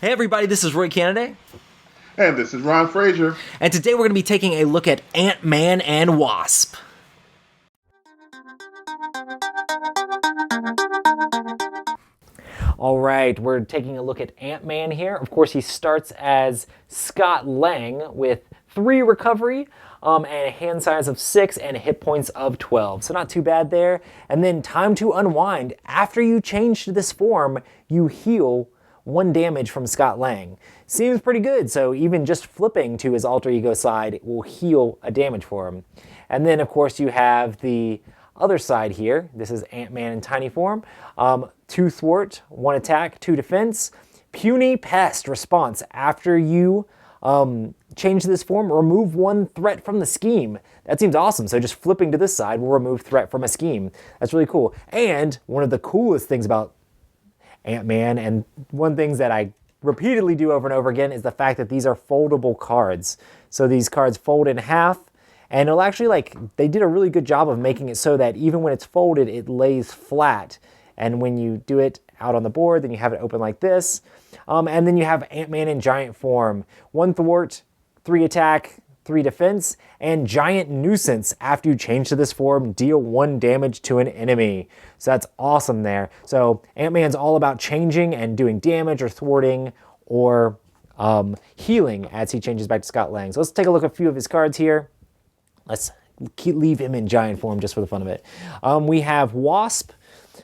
Hey everybody, this is Roy Cannaday. And this is Ron Frazier. And today we're going to be taking a look at Ant-Man and Wasp. All right, we're taking a look at Ant-Man here. Of course, he starts as Scott Lang with 3 recovery and a hand size of 6 and hit points of 12. So not too bad there. And then time to unwind. After you change to this form, you heal 1 damage from Scott Lang. Seems pretty good, so even just flipping to his alter ego side will heal a damage for him. And then, of course, you have the other side here. This is Ant-Man in tiny form. 2 thwart, 1 attack, 2 defense. Puny Pest response. After you change this form, remove 1 threat from the scheme. That seems awesome. So just flipping to this side will remove threat from a scheme. That's really cool. And one of the coolest things about Ant-Man, and one of the things that I repeatedly do over and over again, is the fact that these are foldable cards. So these cards fold in half, and it'll actually, they did a really good job of making it so that even when it's folded, it lays flat. And when you do it out on the board, then you have it open like this. And then you have Ant-Man in giant form. 1 thwart, 3 attack, 3 defense, and Giant Nuisance. After you change to this form, deal 1 damage to an enemy. So that's awesome there. So Ant-Man's all about changing and doing damage or thwarting or healing as he changes back to Scott Lang. So let's take a look at a few of his cards here. Let's leave him in giant form just for the fun of it. We have Wasp.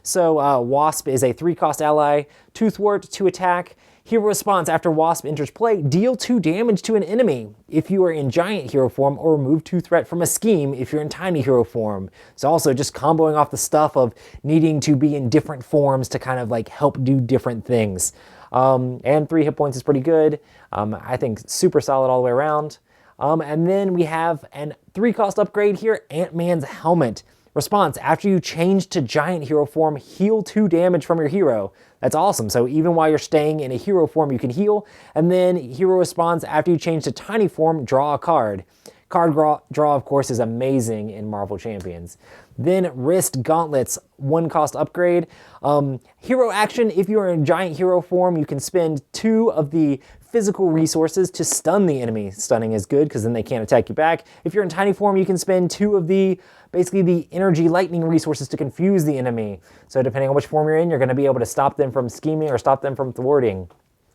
So Wasp is a 3-cost ally, 2 thwart, 2 attack. Hero response. After Wasp enters play, deal 2 damage to an enemy if you are in giant hero form, or remove 2 threat from a scheme if you're in tiny hero form. So also just comboing off the stuff of needing to be in different forms to kind of help do different things. And 3 hit points is pretty good. I think super solid all the way around. And then we have an 3-cost upgrade here, Ant-Man's Helmet. Response. After you change to giant hero form, heal 2 damage from your hero. That's awesome. So even while you're staying in a hero form, you can heal. And then hero response. After you change to tiny form, draw a card. Card draw, of course, is amazing in Marvel Champions. Then Wrist Gauntlets, 1-cost upgrade. Hero action. If you are in giant hero form, you can spend 2 of the physical resources to stun the enemy. Stunning is good because then they can't attack you back. If you're in tiny form, you can spend 2 of the energy lightning resources to confuse the enemy. So depending on which form you're in, you're going to be able to stop them from scheming or stop them from thwarting,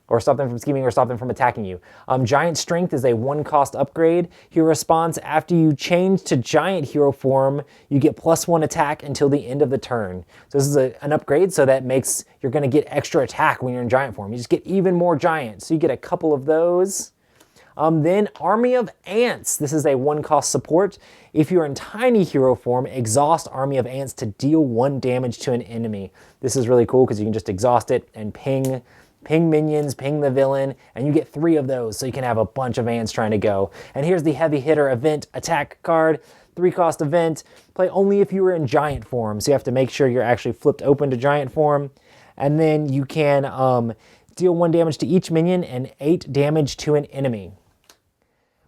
or stop them from scheming or stop them from attacking you. Giant Strength is a 1-cost upgrade. Hero response. After you change to giant hero form, you get +1 attack until the end of the turn. So this is an upgrade, so that makes you're going to get extra attack when you're in giant form. You just get even more giant. So you get a couple of those. Then Army of Ants. This is a 1-cost support. If you're in tiny hero form, exhaust Army of Ants to deal 1 damage to an enemy. This is really cool because you can just exhaust it and ping minions, ping the villain, and you get 3 of those, so you can have a bunch of ants trying to go. And here's the Heavy Hitter Event Attack card. 3-cost event. Play only if you are in giant form, so you have to make sure you're actually flipped open to giant form. And then you can deal 1 damage to each minion and 8 damage to an enemy.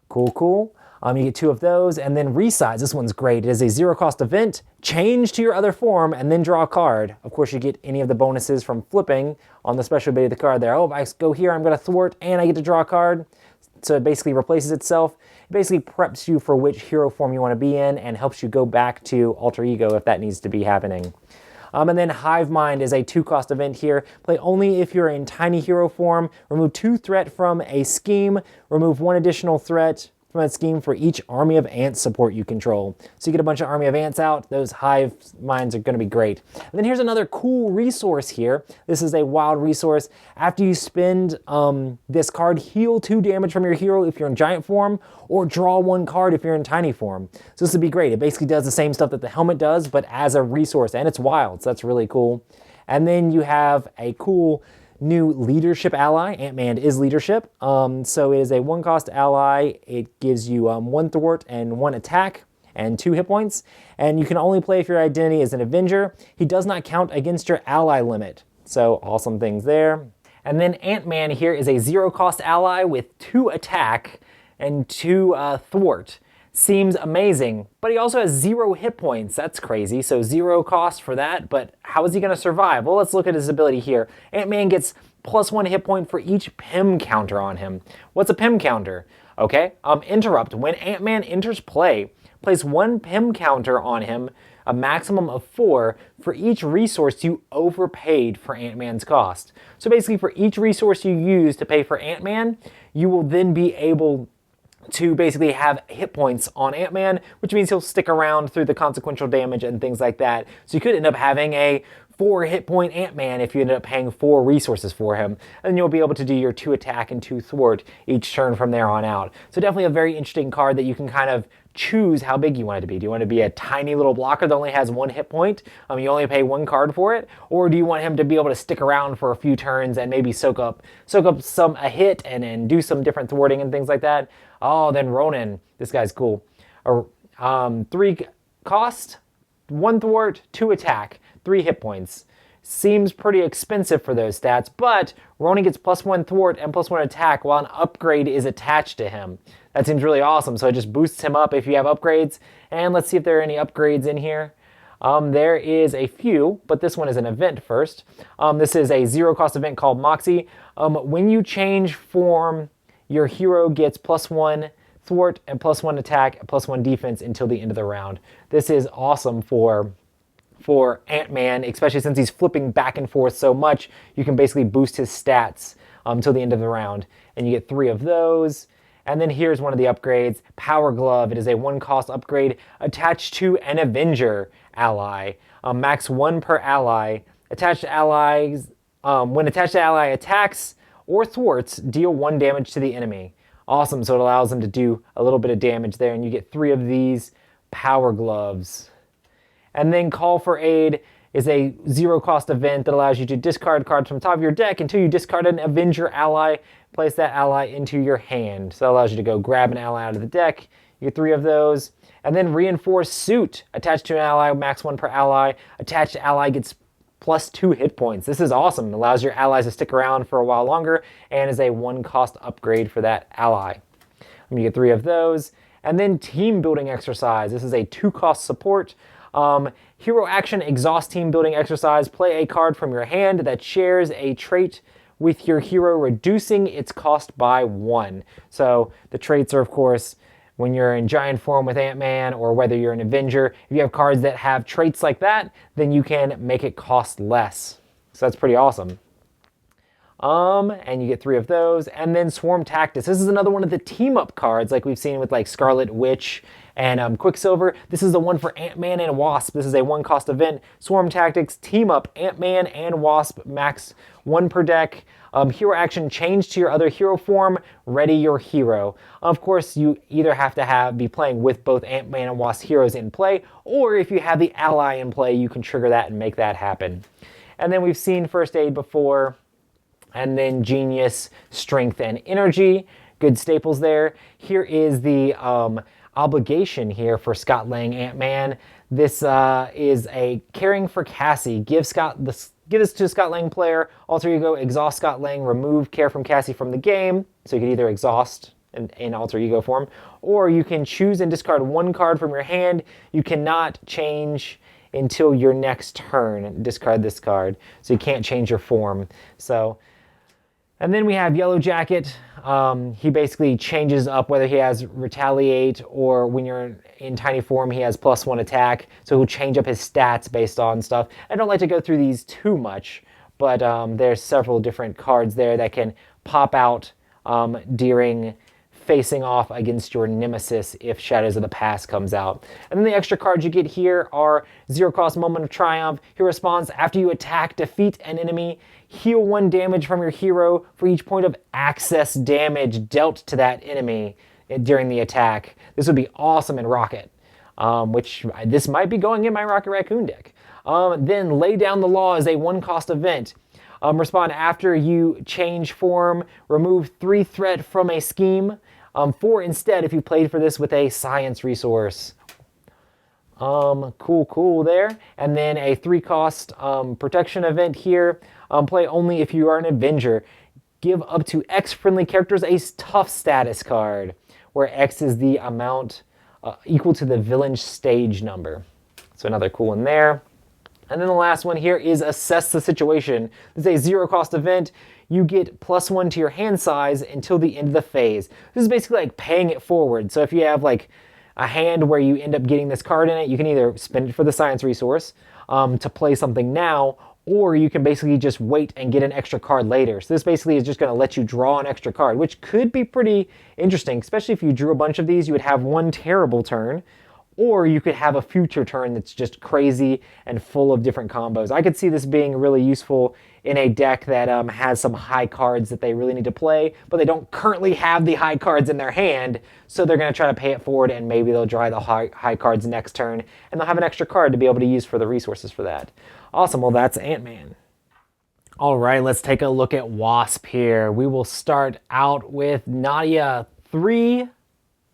Cool. You get 2 of those, and then Resize. This one's great. It is a 0-cost event. Change to your other form, and then draw a card. Of course, you get any of the bonuses from flipping on the special ability of the card there. Oh, if I go here, I'm going to thwart, and I get to draw a card. So it basically replaces itself. It basically preps you for which hero form you want to be in, and helps you go back to alter ego if that needs to be happening. And then Hive Mind is a 2-cost event here. Play only if you're in tiny hero form. Remove 2 threat from a scheme. Remove 1 additional threat from that scheme for each Army of Ants support you control. So you get a bunch of Army of Ants out. Those Hive Minds are going to be great. And then here's another cool resource here. This is a wild resource. After you spend this card, heal 2 damage from your hero if you're in giant form, or draw 1 card if you're in tiny form. So this would be great. It basically does the same stuff that the helmet does, but as a resource, and it's wild, so that's really cool. And then you have a cool new leadership ally. Ant-Man is leadership. So it is a 1-cost ally. It gives you 1 thwart and 1 attack and 2 hit points. And you can only play if your identity is an Avenger. He does not count against your ally limit. So awesome things there. And then Ant-Man here is a 0-cost ally with 2 attack and 2 thwart. seems amazing, but he also has 0 hit points. That's crazy. So 0 cost for that, but how is he going to survive? Well, let's look at his ability here. Ant-Man gets +1 hit point for each PIM counter on him. What's a PIM counter? Okay, interrupt. When Ant-Man enters play, place 1 PIM counter on him, a maximum of 4 for each resource you overpaid for Ant-Man's cost. So basically for each resource you use to pay for Ant-Man, you will then be able to basically have hit points on Ant-Man, which means he'll stick around through the consequential damage and things like that. So you could end up having a 4 hit point Ant-Man if you ended up paying 4 resources for him. And you'll be able to do your 2 attack and 2 thwart each turn from there on out. So definitely a very interesting card that you can kind of choose how big you want it to be. Do you want it to be a tiny little blocker that only has 1 hit point? You only pay 1 card for it? Or do you want him to be able to stick around for a few turns and maybe soak up a hit and then do some different thwarting and things like that? Oh, then Ronan, this guy's cool. 3 cost, 1 thwart, 2 attack, 3 hit points. Seems pretty expensive for those stats, but Ronan gets +1 thwart and +1 attack while an upgrade is attached to him. That seems really awesome, so it just boosts him up if you have upgrades. And let's see if there are any upgrades in here. There is a few, but this one is an event first. This is a 0 cost event called Moxie. When you change form, your hero gets +1 thwart and +1 attack and +1 defense until the end of the round. This is awesome for Ant-Man, especially since he's flipping back and forth so much. You can basically boost his stats until the end of the round. And you get 3 of those. And then here's one of the upgrades, Power Glove. It is a 1 cost upgrade attached to an Avenger ally. Max 1 per ally. Attached allies, when attached to ally attacks or thwarts, deal 1 damage to the enemy. Awesome, so it allows them to do a little bit of damage there, and you get 3 of these Power Gloves. And then Call for Aid is a 0 cost event that allows you to discard cards from the top of your deck until you discard an Avenger ally. Place that ally into your hand. So that allows you to go grab an ally out of the deck. You get 3 of those. And then Reinforced Suit. Attached to an ally, max 1 per ally. Attached ally gets +2 hit points. This is awesome. It allows your allies to stick around for a while longer and is a 1 cost upgrade for that ally. You get 3 of those. And then Team Building Exercise. This is a 2 cost support. Hero Action Exhaust Team Building Exercise. Play a card from your hand that shares a trait with your hero, reducing its cost by 1. So the traits are, of course, when you're in giant form with Ant-Man or whether you're an Avenger, if you have cards that have traits like that, then you can make it cost less. So that's pretty awesome. And you get 3 of those. And then Swarm Tactics. This is another one of the team-up cards like we've seen with like Scarlet Witch and Quicksilver. This is the one for Ant-Man and Wasp. This is a 1 cost event. Swarm Tactics, team up Ant-Man and Wasp, max 1 per deck. Hero action, change to your other hero form, ready your hero. Of course, you either have to be playing with both Ant-Man and Wasp heroes in play, or if you have the ally in play, you can trigger that and make that happen. And then we've seen First Aid before, and then Genius, Strength, and Energy. Good staples there. Here is the obligation here for Scott Lang Ant-Man. This is a Caring for Cassie. Give this to a Scott Lang player. Alter Ego, exhaust Scott Lang, remove Care from Cassie from the game. So you can either exhaust in Alter Ego form, or you can choose and discard 1 card from your hand. You cannot change until your next turn and discard this card. So you can't change your form. And then we have Yellow Jacket. He basically changes up whether he has Retaliate or when you're in tiny form, he has +1 attack. So he'll change up his stats based on stuff. I don't like to go through these too much, but there's several different cards there that can pop out during facing off against your nemesis if Shadows of the Past comes out. And then the extra cards you get here are 0 cost Moment of Triumph. He responds after you attack, defeat an enemy. Heal 1 damage from your hero for each point of access damage dealt to that enemy during the attack. This would be awesome in Rocket, which this might be going in my Rocket Raccoon deck. Then Lay Down the Law is a 1 cost event. Respond after you change form, remove 3 threat from a scheme. 4 instead if you played for this with a science resource. Cool there. And then a 3 cost protection event here. Play only if you are an Avenger. Give up to X friendly characters a tough status card, where X is the amount equal to the villain's stage number. So another cool one there. And then the last one here is assess the situation. This is a zero cost event. You get +1 to your hand size until the end of the phase. This is basically like paying it forward. So if you have like a hand where you end up getting this card in it, you can either spend it for the science resource to play something now, or you can basically just wait and get an extra card later. So this basically is just going to let you draw an extra card, which could be pretty interesting, especially if you drew a bunch of these. You would have one terrible turn, or you could have a future turn that's just crazy and full of different combos. I could see this being really useful in a deck that has some high cards that they really need to play, but they don't currently have the high cards in their hand, so they're going to try to pay it forward, and maybe they'll draw the high cards next turn, and they'll have an extra card to be able to use for the resources for that. Awesome, well that's Ant-Man. All right, let's take a look at Wasp here. We will start out with Nadia, 3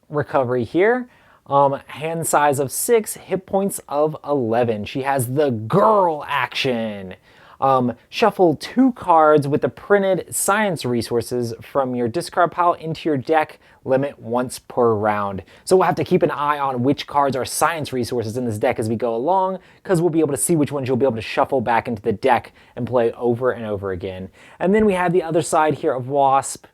recovery here. Hand size of 6, hit points of 11. She has the girl action. Shuffle 2 cards with the printed science resources from your discard pile into your deck, limit once per round. So we'll have to keep an eye on which cards are science resources in this deck as we go along, because we'll be able to see which ones you'll be able to shuffle back into the deck and play over and over again. And then we have the other side here of Wasp.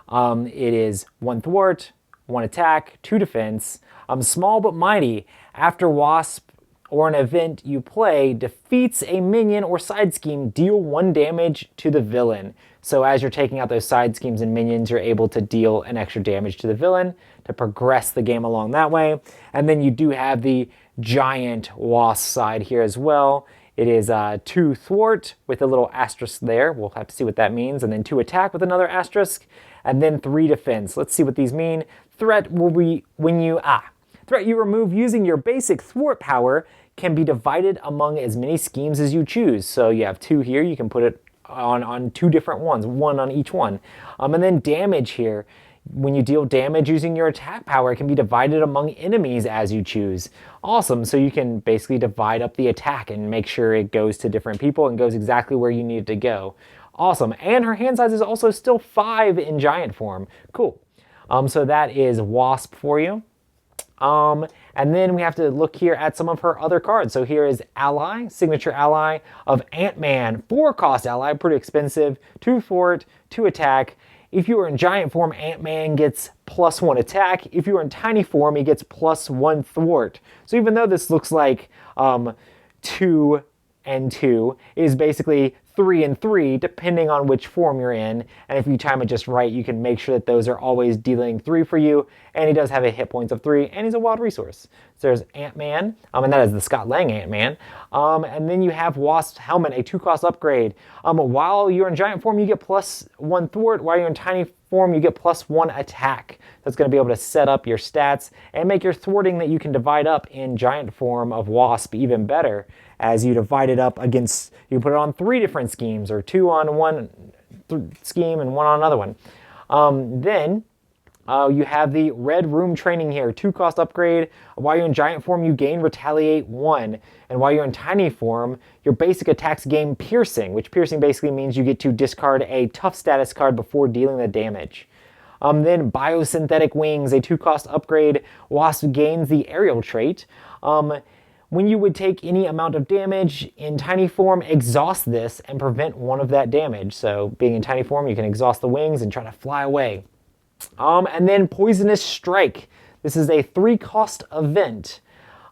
It is 1 thwart, 1 attack, 2 defense. Small but mighty. After Wasp or an event you play defeats a minion or side scheme, deal 1 damage to the villain. So as you're taking out those side schemes and minions, you're able to deal an extra damage to the villain to progress the game along that way. And then you do have the giant Wasp side here as well. It is 2 thwart with a little asterisk there. We'll have to see what that means. And then 2 attack with another asterisk. And then 3 defense. Let's see what these mean. Threat will be threat you remove using your basic thwart power can be divided among as many schemes as you choose. So you have 2 here. You can put it on 2 different ones, 1 on each one. And then damage here. When you deal damage using your attack power, it can be divided among enemies as you choose. Awesome. So you can basically divide up the attack and make sure it goes to different people and goes exactly where you need it to go. Awesome. And her hand size is also still 5 in giant form. Cool. So that is Wasp for you. And then we have to look here at some of her other cards. So here is Ally, signature ally of Ant-Man, 4 cost ally, pretty expensive, 2 thwart, 2 attack. If you are in giant form, Ant-Man gets +1 attack. If you are in tiny form, he gets +1 thwart. So even though this looks like 2 and 2, it is basically 3 and 3, depending on which form you're in. And if you time it just right, you can make sure that those are always dealing 3 for you. And he does have a hit points of 3, and he's a wild resource. So there's Ant-Man, and that is the Scott Lang Ant-Man. And then you have Wasp's Helmet, a 2 cost upgrade. While you're in giant form, you get +1 thwart. While you're in tiny form, you get +1 attack. That's going to be able to set up your stats and make your thwarting that you can divide up in giant form of Wasp even better, as you divide it up against, you put it on 3 different schemes, or 2 on one scheme and 1 on another one. Then you have the Red Room training here, 2 cost upgrade. While you're in giant form, you gain Retaliate 1. And while you're in tiny form, your basic attacks gain Piercing, which Piercing basically means you get to discard a tough status card before dealing the damage. Then Biosynthetic Wings, a 2 cost upgrade. Wasp gains the Aerial trait. When you would take any amount of damage in tiny form, exhaust this and prevent 1 of that damage. So being in tiny form, you can exhaust the wings and try to fly away. And then Poisonous Strike. This is a 3 cost event.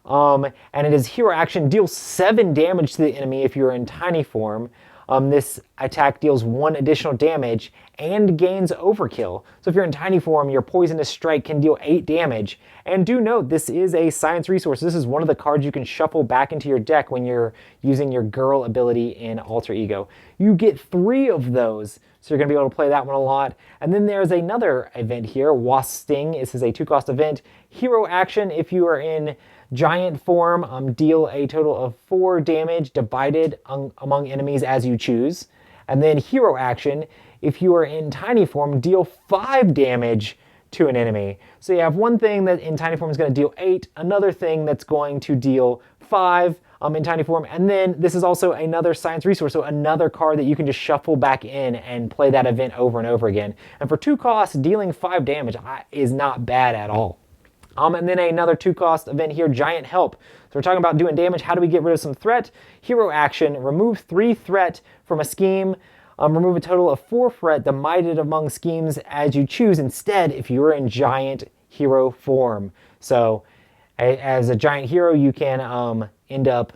And it is hero action, deals 7 damage to the enemy if you're in tiny form. This attack deals 1 additional damage and gains overkill. So if you're in tiny form, your Poisonous Strike can deal 8 damage. And do note, this is a science resource. This is one of the cards you can shuffle back into your deck when you're using your girl ability in Alter Ego. You get 3 of those, so you're going to be able to play that one a lot. And then there's another event here, Wasp Sting. This is a 2 cost event. Hero action, if you are in giant form, deal a total of 4 damage divided among enemies as you choose. And then hero action, if you are in tiny form, deal 5 damage to an enemy. So you have one thing that in tiny form is going to deal 8, another thing that's going to deal 5 in tiny form, and then this is also another science resource, so another card that you can just shuffle back in and play that event over and over again. And for 2 costs, dealing 5 damage is not bad at all. And then another 2-cost event here, Giant Help. So we're talking about doing damage. How do we get rid of some threat? Hero action, remove 3 threat from a scheme. Remove a total of 4 threat divided among schemes as you choose instead if you're in giant hero form. So as a giant hero, you can end up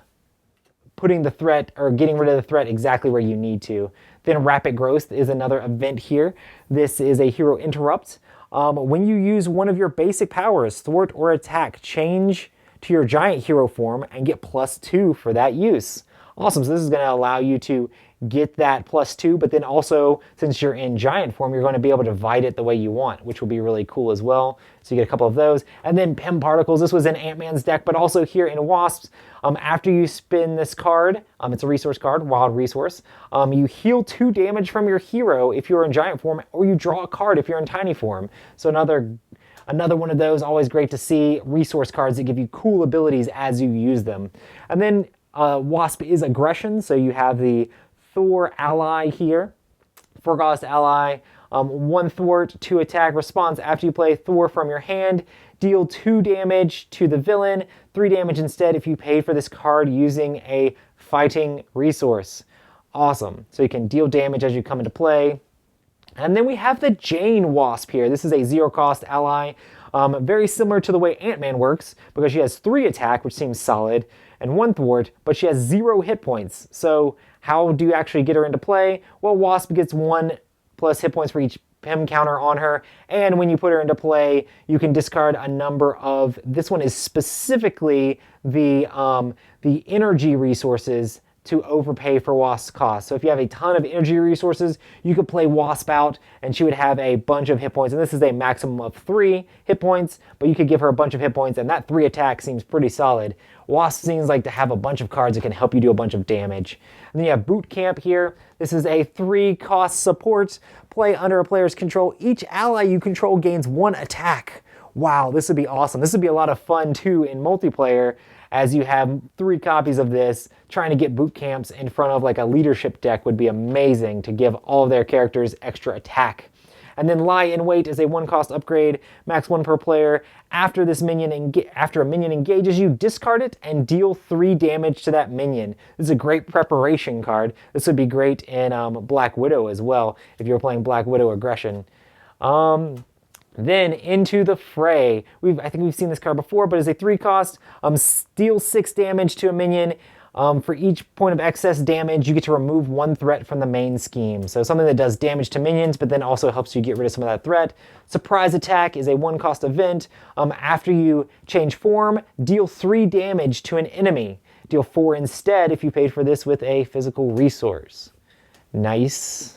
putting the threat or getting rid of the threat exactly where you need to. Then Rapid Growth is another event here. This is a hero interrupt. When you use one of your basic powers, thwart or attack, change to your giant hero form and get +2 for that use. Awesome, so this is going to allow you to get that +2, but then also, since you're in giant form, you're going to be able to divide it the way you want, which will be really cool as well. So you get a couple of those. And then Pim Particles, this was in Ant-Man's deck, but also here in Wasp's. After you spin this card, it's a resource card, wild resource, you heal 2 damage from your hero if you're in giant form, or you draw a card if you're in tiny form. So another one of those, always great to see, resource cards that give you cool abilities as you use them. And then Wasp is aggression, so you have the Thor ally here, 4-cost ally, 1 thwart, 2 attack. Response: after you play Thor from your hand, deal 2 damage to the villain, 3 damage instead if you paid for this card using a fighting resource. Awesome. So you can deal damage as you come into play. And then we have the Jane Wasp here. This is a 0-cost ally, very similar to the way Ant-Man works, because she has 3 attack, which seems solid, and 1 thwart, but she has 0 hit points. So how do you actually get her into play? Well, Wasp gets 1+ hit points for each Pim counter on her, and when you put her into play, you can discard a number of, this one is specifically the energy resources to overpay for Wasp's cost. So if you have a ton of energy resources, you could play Wasp out and she would have a bunch of hit points. And this is a maximum of 3 hit points, but you could give her a bunch of hit points and that 3 attack seems pretty solid. Wasp seems like to have a bunch of cards that can help you do a bunch of damage. And then you have Boot Camp here. This is a 3-cost support. Play under a player's control. Each ally you control gains 1 attack. Wow, this would be awesome. This would be a lot of fun too in multiplayer, as you have 3 copies of this. Trying to get boot camps in front of like a leadership deck would be amazing to give all of their characters extra attack. And then Lie in Wait is a 1-cost upgrade, max 1 per player. After a minion engages you, discard it and deal 3 damage to that minion. This is a great preparation card. This would be great in Black Widow as well, if you're playing Black Widow aggression. Then Into the Fray. I think we've seen this card before, but it's a 3-cost. Deal 6 damage to a minion. For each point of excess damage, you get to remove 1 threat from the main scheme. So something that does damage to minions, but then also helps you get rid of some of that threat. Surprise Attack is a 1-cost event. After you change form, deal 3 damage to an enemy. Deal 4 instead if you paid for this with a physical resource. Nice.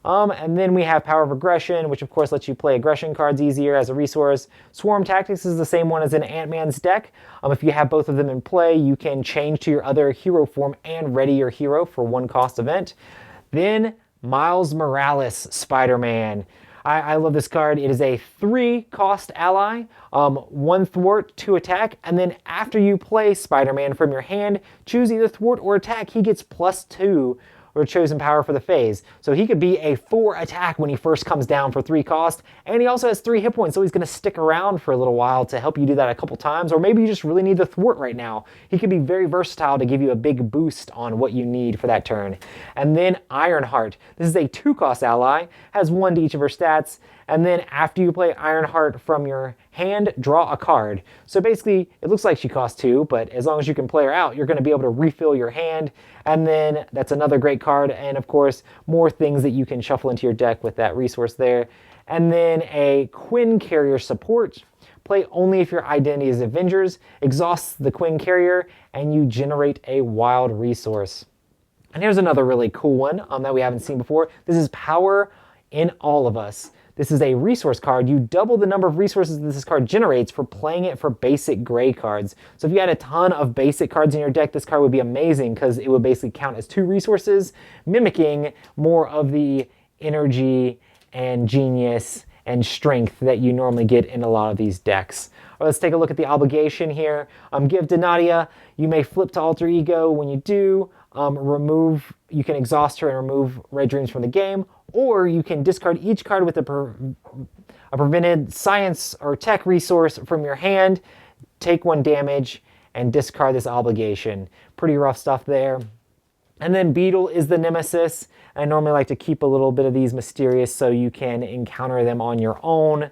And then we have Power of Aggression, which of course lets you play aggression cards easier as a resource. Swarm Tactics is the same one as in Ant-Man's deck. If you have both of them in play, you can change to your other hero form and ready your hero for 1-cost event. Then Miles Morales Spider-Man. I love this card. It is a 3-cost ally, 1 thwart, 2 attack, and then after you play Spider-Man from your hand, choose either thwart or attack. He gets +2 or chosen power for the phase. So he could be a 4 attack when he first comes down for 3 cost, and he also has 3 hit points, so he's gonna stick around for a little while to help you do that a couple times, or maybe you just really need the thwart right now. He could be very versatile to give you a big boost on what you need for that turn. And then Ironheart. This is a 2-cost ally, has 1 to each of her stats, and then after you play Ironheart from your hand, draw a card. So basically, it looks like she costs 2, but as long as you can play her out, you're going to be able to refill your hand, and then that's another great card, and of course, more things that you can shuffle into your deck with that resource there. And then a Quinn Carrier support. Play only if your identity is Avengers, exhaust the Quinn Carrier, and you generate a wild resource. And here's another really cool one that we haven't seen before. This is Power in All of Us. This is a resource card. You double the number of resources that this card generates for playing it for basic gray cards. So if you had a ton of basic cards in your deck, this card would be amazing because it would basically count as 2 resources, mimicking more of the energy and genius and strength that you normally get in a lot of these decks. All right, let's take a look at the obligation here. Give to Nadia. You may flip to Alter Ego. When you do, you can exhaust her and remove Red Dreams from the game, or you can discard each card with a A prevented science or tech resource from your hand, take 1 damage, and discard this obligation. Pretty rough stuff there. And then Beetle is the nemesis. I normally like to keep a little bit of these mysterious so you can encounter them on your own.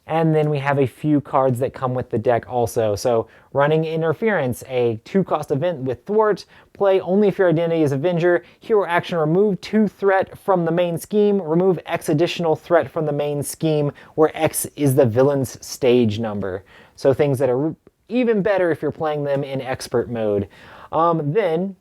And then we have a few cards that come with the deck also. So running Interference, a 2-cost event with Thwart. Play only if your identity is Avenger. Hero action, remove 2 threat from the main scheme. Remove X additional threat from the main scheme, where X is the villain's stage number. So things that are even better if you're playing them in expert mode. Then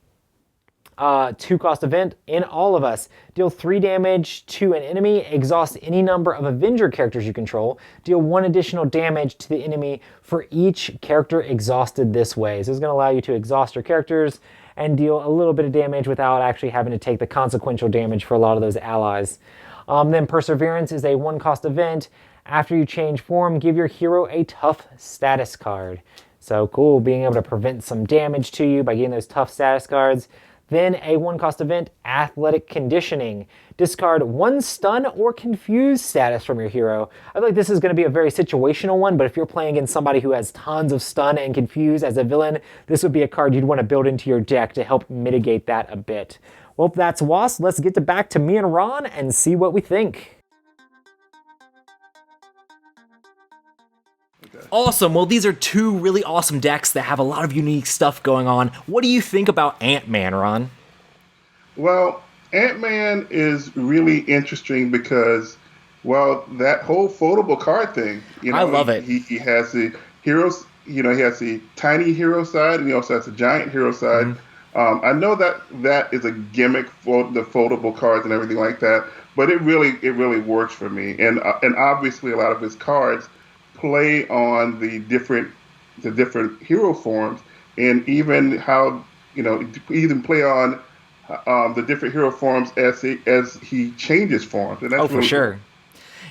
2-cost event in All of Us. Deal 3 damage to an enemy, exhaust any number of Avenger characters you control, deal 1 additional damage to the enemy for each character exhausted this way. So it's going to allow you to exhaust your characters and deal a little bit of damage without actually having to take the consequential damage for a lot of those allies. Then Perseverance is a 1-cost event. After you change form, give your hero a tough status card. So cool, being able to prevent some damage to you by getting those tough status cards. Then a 1-cost event, Athletic Conditioning. Discard 1 stun or confuse status from your hero. I feel like this is going to be a very situational one, but if you're playing against somebody who has tons of stun and confuse as a villain, this would be a card you'd want to build into your deck to help mitigate that a bit. Well, that's Wasp. Let's get back to me and Ron and see what we think. Awesome. Well, these are 2 really awesome decks that have a lot of unique stuff going on. What do you think about Ant-Man, Ron? Well, Ant-Man is really interesting because, well, that whole foldable card thing. I love it. He has the heroes. He has the tiny hero side, and he also has the giant hero side. Mm-hmm. I know that is a gimmick for the foldable cards and everything like that, but it really works for me. And obviously, a lot of his cards play on the different hero forms, and even how even play on the different hero forms as he changes forms. And that's for sure. Cool.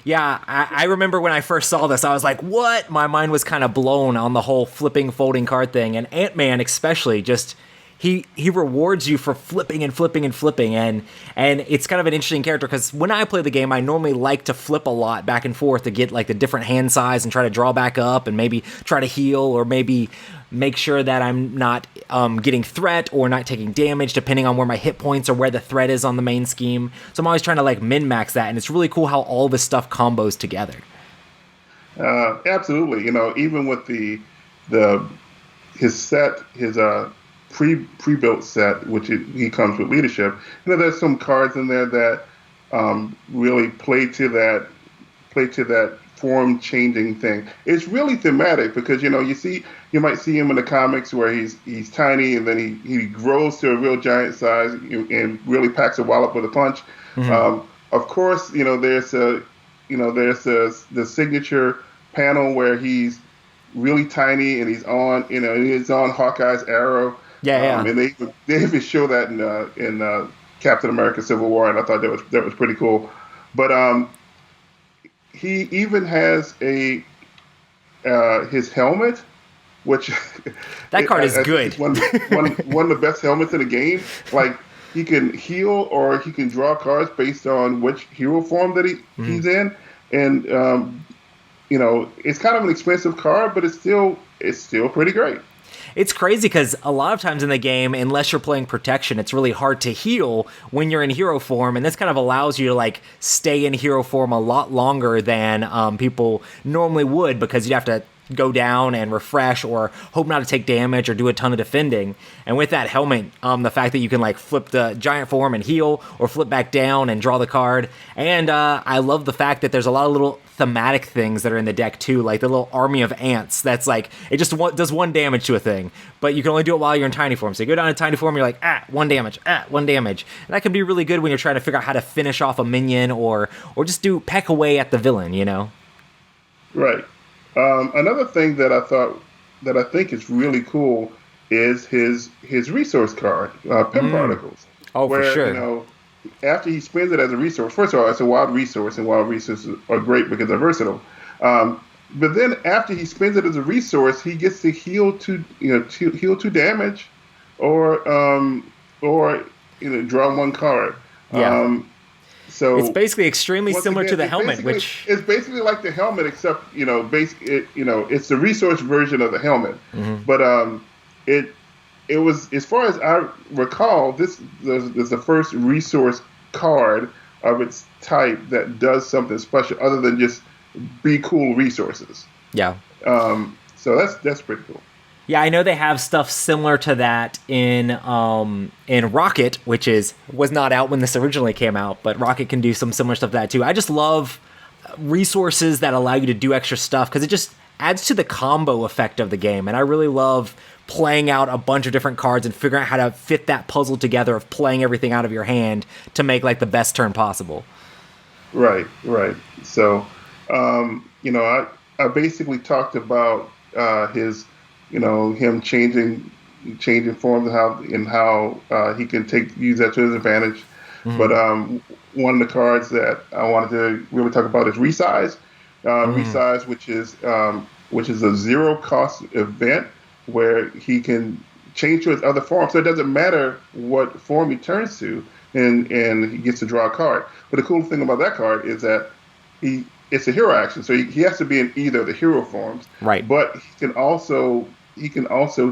Yeah, I remember when I first saw this, I was like, what? My mind was kind of blown on the whole flipping, folding card thing, and Ant-Man especially just. He rewards you for flipping and flipping and flipping, and it's kind of an interesting character because when I play the game, I normally like to flip a lot back and forth to get like the different hand size and try to draw back up and maybe try to heal or maybe make sure that I'm not getting threat or not taking damage depending on where my hit points or where the threat is on the main scheme. So I'm always trying to like min-max that, and it's really cool how all this stuff combos together. Absolutely. Even with his pre-built set, which he comes with leadership. There's some cards in there that really play to that form changing thing. It's really thematic because you might see him in the comics where he's tiny and then he grows to a real giant size and really packs a wallop with a punch. Mm-hmm. Of course, there's the signature panel where he's really tiny and he's on Hawkeye's arrow. Yeah. And they even show that in Captain America: Civil War, and I thought that was pretty cool. But he even has his helmet, which that card is good. One of the best helmets in the game. Like he can heal or he can draw cards based on which hero form that he's in, and it's kind of an expensive card, but it's still pretty great. It's crazy because a lot of times in the game, unless you're playing protection, it's really hard to heal when you're in hero form, and this kind of allows you to like stay in hero form a lot longer than people normally would because you'd have to go down and refresh or hope not to take damage or do a ton of defending. And with that helmet, the fact that you can like flip the giant form and heal or flip back down and draw the card. And I love the fact that there's a lot of little thematic things that are in the deck too, like the little army of ants that's like, it just does 1 damage to a thing, but you can only do it while you're in tiny form. So you go down to tiny form, you're like, 1 damage, 1 damage. And that can be really good when you're trying to figure out how to finish off a minion or just peck away at the villain, Right. Another thing that I think is really cool is his resource card, Pimp Particles. Oh, where, for sure. After he spends it as a resource, first of all, it's a wild resource, and wild resources are great because they're versatile. But then after he spends it as a resource, he gets to heal 2 damage, or draw 1 card. Yeah. It's So basically extremely once similar to again, the helmet, which it's basically like the helmet, except it's the resource version of the helmet. But it it was, as far as I recall, this is the first resource card of its type that does something special other than just be cool resources. yeah. So that's pretty cool. Yeah, I know they have stuff similar to that in Rocket, which was not out when this originally came out, but Rocket can do some similar stuff to that too. I just love resources that allow you to do extra stuff because it just adds to the combo effect of the game, and I really love playing out a bunch of different cards and figuring out how to fit that puzzle together of playing everything out of your hand to make like the best turn possible. Right, right. So, I basically talked about his, him changing forms and how he can use that to his advantage. But one of the cards that I wanted to really talk about is Resize. Resize, which is a zero cost event where he can change to his other form. So it doesn't matter what form he turns to, and he gets to draw a card. But the cool thing about that card is that it's a hero action, so he has to be in either of the hero forms. Right. But he can also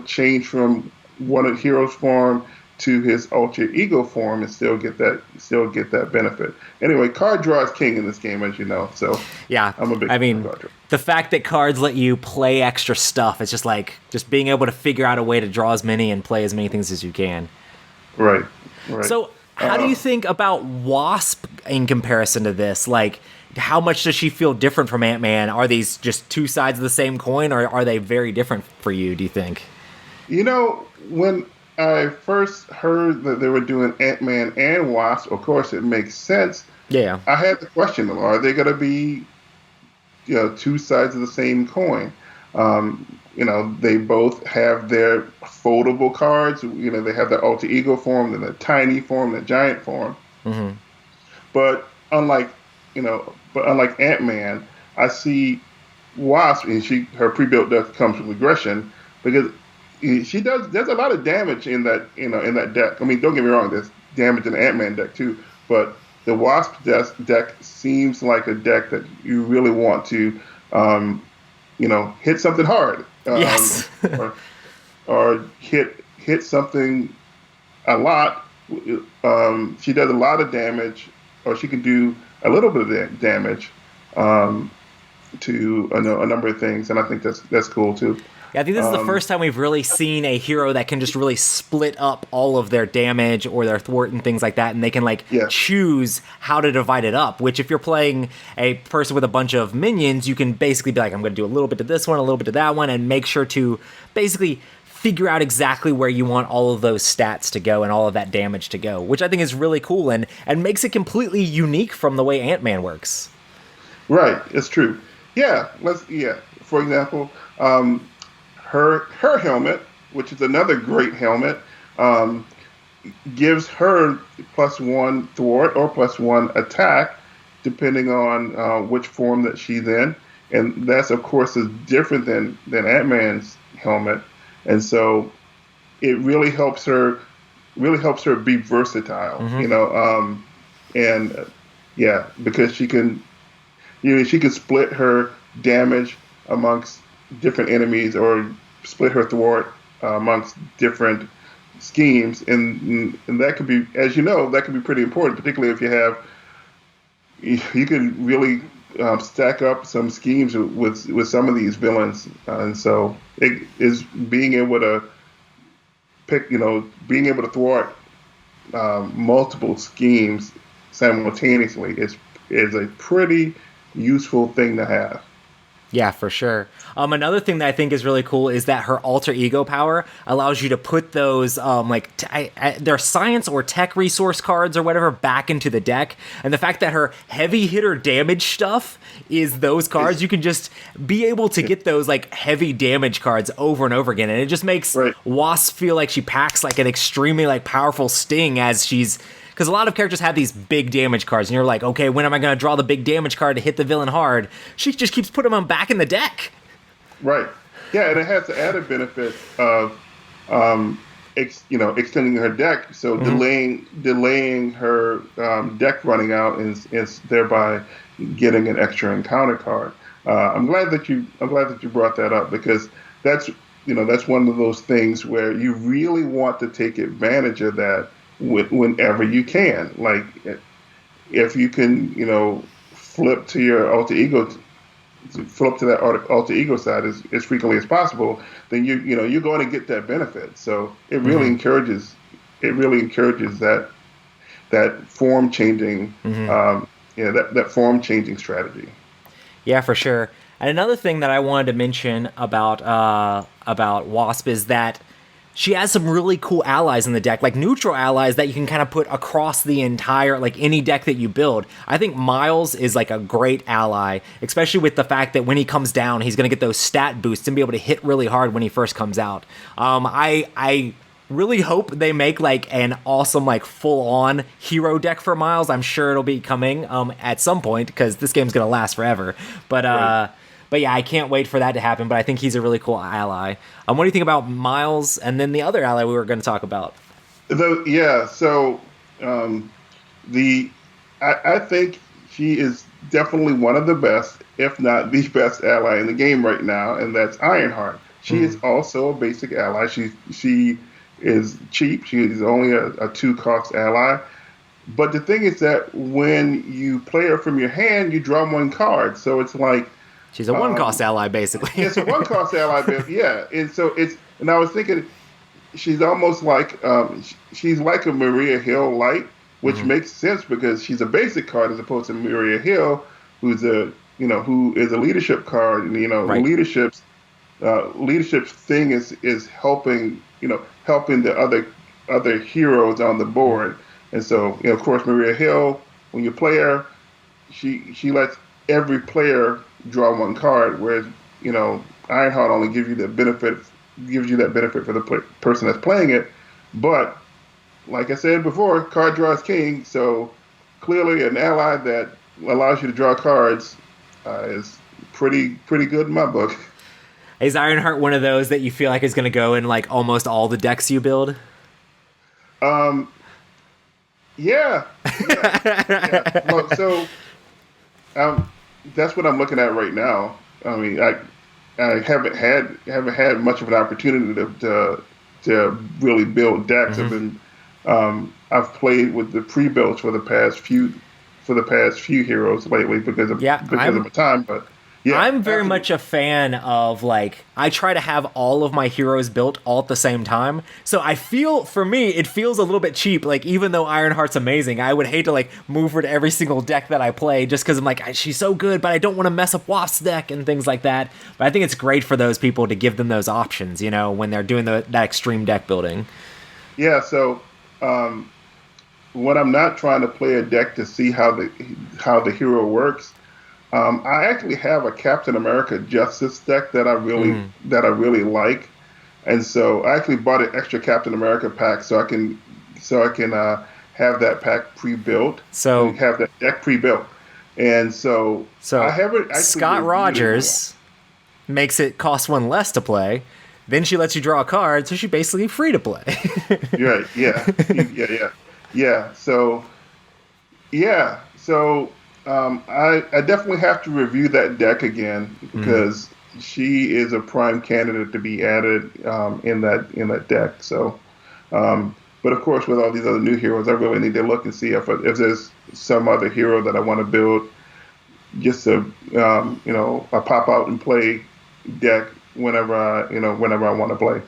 change from one of the hero's form to his alter ego form and still get that benefit. Anyway, card draw is king in this game, as you know. So yeah, I'm a big card draw. The fact that cards let you play extra stuff, it's just being able to figure out a way to draw as many and play as many things as you can. Right. So how do you think about Wasp in comparison to this? Like, how much does she feel different from Ant-Man? Are these just two sides of the same coin, or are they very different for you, do you think? When I first heard that they were doing Ant-Man and Wasp, of course it makes sense. Yeah. I had the question, are they going to be two sides of the same coin? They both have their foldable cards. They have the alter ego form, and the tiny form, the giant form. Mm-hmm. But unlike Ant-Man, I see Wasp, and her pre-built deck comes with aggression because there's a lot of damage in that deck. I mean, don't get me wrong, there's damage in the Ant-Man deck too, but the Wasp deck seems like a deck that you really want to hit something hard. Yes. or hit something a lot. She does a lot of damage, or she can do a little bit of damage to a number of things, and I think that's cool too. Yeah, I think this is the first time we've really seen a hero that can just really split up all of their damage or their thwart and things like that, and they can choose how to divide it up, which if you're playing a person with a bunch of minions, you can basically be like, I'm going to do a little bit to this one, a little bit to that one, and make sure to basically figure out exactly where you want all of those stats to go and all of that damage to go, which I think is really cool and makes it completely unique from the way Ant-Man works. Right, it's true. Yeah, for example, her helmet, which is another great helmet, gives her +1 thwart or +1 attack, depending on which form that she's in, and that's of course is different than Ant-Man's helmet, and so it really helps her be versatile, because she can split her damage amongst different enemies or split her thwart amongst different schemes, and that could be, as you know, that can be pretty important, particularly if you can really stack up some schemes with some of these villains, and so it is being able to thwart multiple schemes simultaneously is a pretty useful thing to have. Yeah, for sure. Another thing that I think is really cool is that her alter ego power allows you to put those their science or tech resource cards or whatever back into the deck. And the fact that her heavy hitter damage stuff is those cards, you can just be able to get those heavy damage cards over and over again. And it just makes Wasp feel like she packs an extremely powerful sting as she's... Because a lot of characters have these big damage cards, and you're like, okay, when am I going to draw the big damage card to hit the villain hard? She just keeps putting them back in the deck. Right. Yeah, and it has the added benefit of extending her deck, so delaying her deck running out, and thereby getting an extra encounter card. I'm glad that you brought that up, because that's one of those things where you really want to take advantage of that whenever you can. Like, if you can, flip to your alter ego, flip to that alter ego side as frequently as possible, then you're going to get that benefit. So it really encourages that form changing, that form changing strategy. Yeah, for sure. And another thing that I wanted to mention about Wasp is that she has some really cool allies in the deck, like neutral allies that you can kind of put across the entire, like any deck that you build. I think Miles is like a great ally, especially with the fact that when he comes down, he's going to get those stat boosts and be able to hit really hard when he first comes out. I really hope they make like an awesome, like full-on hero deck for Miles. I'm sure it'll be coming at some point, because this game's going to last forever. But Right. But yeah, I can't wait for that to happen. But I think he's a really cool ally. What do you think about Miles and then the other ally we were going to talk about? So I think she is definitely one of the best, if not the best ally in the game right now, and that's Ironheart. She is also a basic ally. She is cheap. She is only a 2-cost ally. But the thing is that when you play her from your hand, you draw 1 card. So it's like, she's a 1-cost ally, basically. It's a 1-cost ally, yeah. And I was thinking, she's almost like she's like a Maria Hill light, which makes sense because she's a basic card as opposed to Maria Hill, who is a leadership card, and Right. leadership thing is helping the other heroes on the board. And so, of course, Maria Hill, when you play her, she lets every player draw 1 card, whereas Ironheart only gives you that benefit for the person that's playing it. But like I said before, card draw is king. So clearly, an ally that allows you to draw cards is pretty good in my book. Is Ironheart one of those that you feel like is going to go in like almost all the decks you build? Yeah. Well, so that's what I'm looking at right now. I mean, I haven't had much of an opportunity to really build decks. I've played with the pre-builds for the past few heroes lately because of my time, but. Yeah, I'm very much a fan of, like, I try to have all of my heroes built all at the same time. So I feel, for me, it feels a little bit cheap. Like, even though Ironheart's amazing, I would hate to, like, move her to every single deck that I play just because I'm like, she's so good, but I don't want to mess up Wasp's deck and things like that. But I think it's great for those people to give them those options, when they're doing that extreme deck building. Yeah, so when I'm not trying to play a deck to see how the hero works, I actually have a Captain America Justice deck that I really like, and so I actually bought an extra Captain America pack so I can have that pack pre-built. So have that deck pre-built, and so I haven't actually. Scott Rogers makes it cost 1 less to play. Then she lets you draw a card, so she's basically free to play. Right? Yeah. So. I definitely have to review that deck again because she is a prime candidate to be added in that deck. So, but of course, with all these other new heroes, I really need to look and see if there's some other hero that I want to build. Just a pop out and play deck whenever I want to play.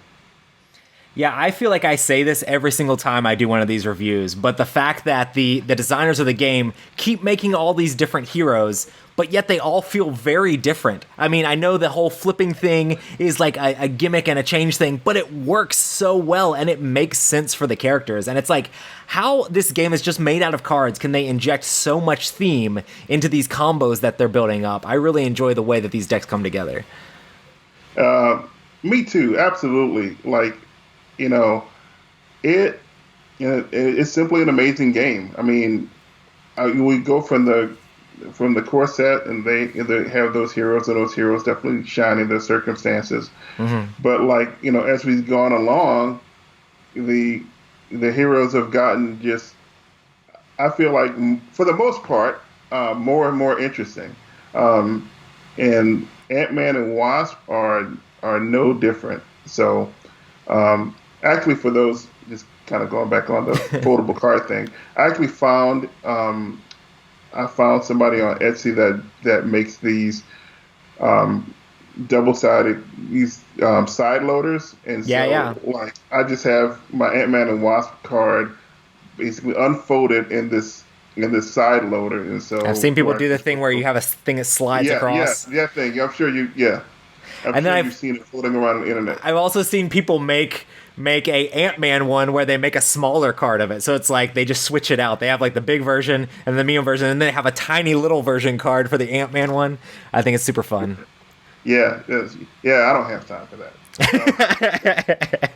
Yeah, I feel like I say this every single time I do one of these reviews, but the fact that the designers of the game keep making all these different heroes, but yet they all feel very different. I mean, I know the whole flipping thing is like a gimmick and a change thing, but it works so well and it makes sense for the characters. And it's like, how this game is just made out of cards can they inject so much theme into these combos that they're building up? I really enjoy the way that these decks come together. Me too, absolutely. Like, it's simply an amazing game. I mean, we go from the core set, and they have those heroes, and those heroes definitely shine in their circumstances. But as we've gone along, the the heroes have gotten just, I feel like, for the most part, more and more interesting. Um, and Ant-Man and Wasp are no different. So, actually, for those, just kind of going back on the foldable card thing, I actually found I found somebody on Etsy that makes these um, double-sided side loaders, and Yeah, so yeah. like I just have my Ant-Man and Wasp card basically unfolded in this side loader, and I've so seen people where I do the just thing where you have a thing that slides across. yeah thing. I'm sure I'm And then sure you've seen it floating around on the internet. I've also seen people make a Ant-Man one where they make a smaller card of it. So it's like they just switch it out. They have like the big version and the medium version, and then they have a tiny little version card for the Ant-Man one. I think it's super fun. Yeah, I don't have time for that.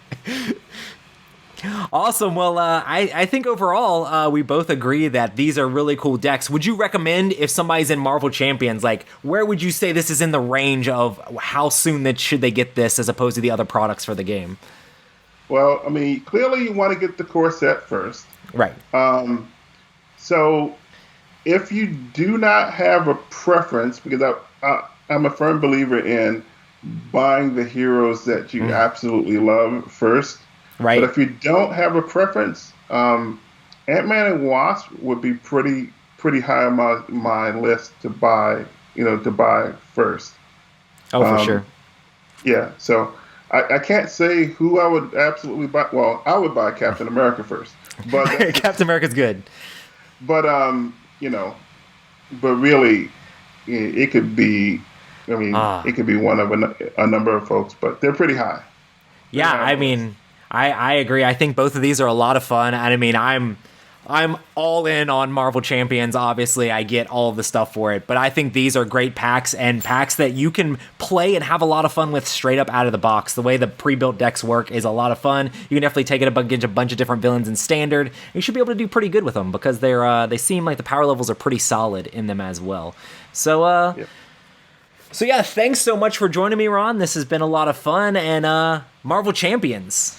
Awesome. Well, I think overall we both agree that these are really cool decks. Would you recommend, if somebody's in Marvel Champions, like where would you say this is in the range of how soon that should they get this as opposed to the other products for the game? Well, I mean, clearly you want to get the core set first. Right. So if you do not have a preference, because I'm a firm believer in buying the heroes that you absolutely love first. Right. But if you don't have a preference, Ant-Man and Wasp would be pretty high on my list to buy. To buy first. Oh, for sure. Yeah. So I can't say who I would absolutely buy. Well, I would buy Captain America first, but Captain America's good. but but really, it could be. I mean, it could be one of a number of folks, but they're pretty high. Yeah, I mean, I agree. I think both of these are a lot of fun. And I mean, I'm all in on Marvel Champions. Obviously, I get all of the stuff for it, but I think these are great packs and packs that you can play and have a lot of fun with straight up out of the box. The way the pre-built decks work is a lot of fun. You can definitely take it up against a bunch of different villains in standard. You should be able to do pretty good with them because they seem like the power levels are pretty solid in them as well. So So yeah, thanks so much for joining me, Ron. This has been a lot of fun, and Marvel Champions.